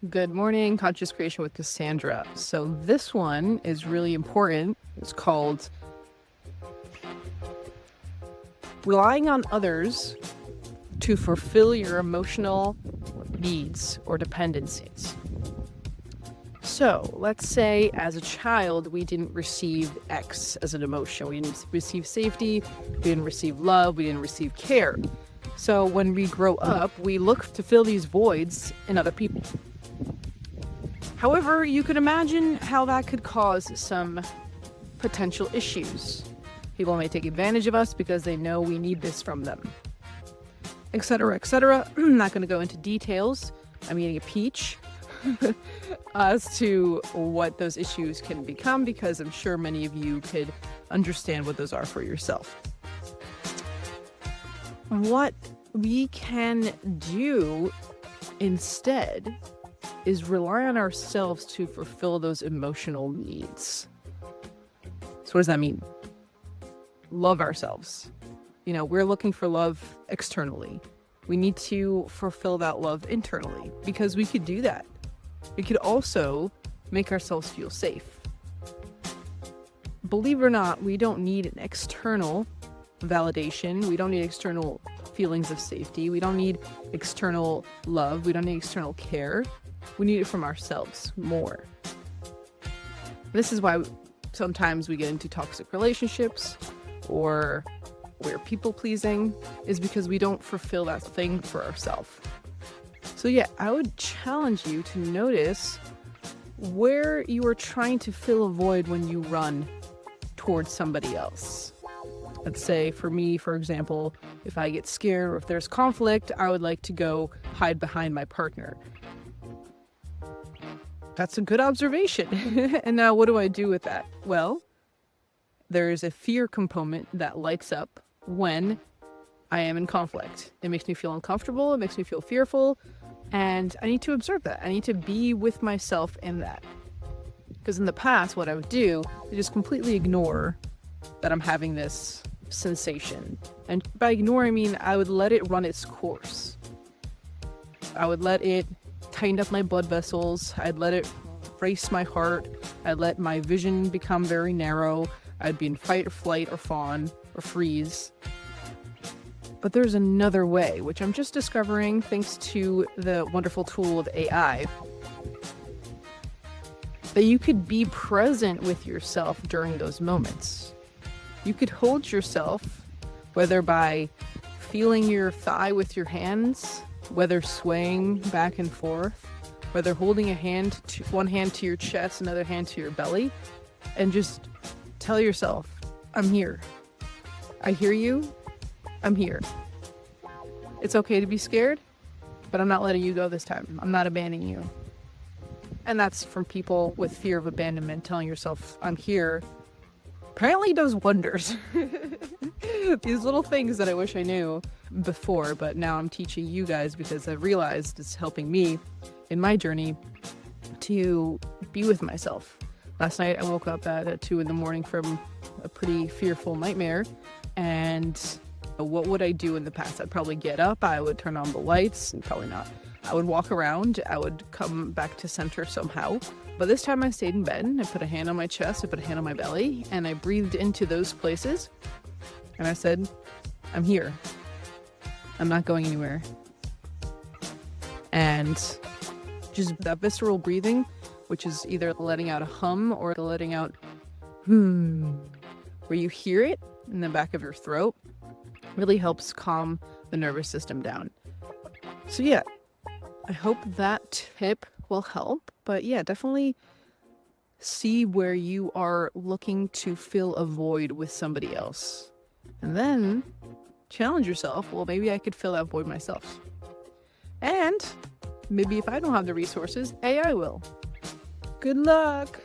Good morning, Conscious Creation with Cassandra. So this one is really important. It's called Relying on Others to Fulfill Your Emotional Needs or Dependencies. So let's say as a child, we didn't receive X as an emotion. We didn't receive safety, we didn't receive love, we didn't receive care. So when we grow up, we look to fill these voids in other people. However, you could imagine how that could cause some potential issues. People may take advantage of us because they know we need this from them, etc., etc. I'm not going to go into details. I'm eating a peach as to what those issues can become because I'm sure many of you could understand what those are for yourself. What we can do instead is rely on ourselves to fulfill those emotional needs. So what does that mean? Love ourselves. We're looking for love externally. We need to fulfill that love internally because we could do that. We could also make ourselves feel safe. Believe it or not, we don't need an external validation. We don't need external feelings of safety. We don't need external love. We don't need external care. We need it from ourselves more. This is why sometimes we get into toxic relationships or we're people pleasing, is because we don't fulfill that thing for ourselves. So yeah, I would challenge you to notice where you are trying to fill a void when you run towards somebody else. Let's say for me, for example, if I get scared or if there's conflict, I would like to go hide behind my partner. That's a good observation. And now what do I do with that? Well, there is a fear component that lights up when I am in conflict. It makes me feel uncomfortable. It makes me feel fearful. And I need to observe that. I need to be with myself in that. Because in the past, what I would do is just completely ignore that I'm having this sensation. And by ignore, I mean I would let it run its course. I would let it tighten up my blood vessels. I'd let it race my heart. I'd let my vision become very narrow. I'd be in fight or flight or fawn or freeze. But there's another way, which I'm just discovering thanks to the wonderful tool of AI, that you could be present with yourself during those moments. You could hold yourself, whether by feeling your thigh with your hands, whether swaying back and forth, whether holding one hand to your chest, another hand to your belly, and just tell yourself, I'm here. I hear you. I'm here. It's okay to be scared, but I'm not letting you go this time. I'm not abandoning you. And that's from people with fear of abandonment. Telling yourself, I'm here, apparently does wonders. These little things that I wish I knew before, but now I'm teaching you guys because I've realized it's helping me in my journey to be with myself. Last night I woke up at 2 a.m. from a pretty fearful nightmare, and what would I do in the past? I'd probably get up, I would turn on the lights, and probably not. I would walk around, I would come back to center somehow. But this time I stayed in bed, I put a hand on my chest, I put a hand on my belly, and I breathed into those places. And I said, I'm here. I'm not going anywhere. And just that visceral breathing, which is either letting out a hum or letting out where you hear it in the back of your throat, really helps calm the nervous system down. So yeah, I hope that tip will help. But yeah, definitely see where you are looking to fill a void with somebody else. And then challenge yourself, well, maybe I could fill that void myself. And maybe if I don't have the resources, AI will. Good luck!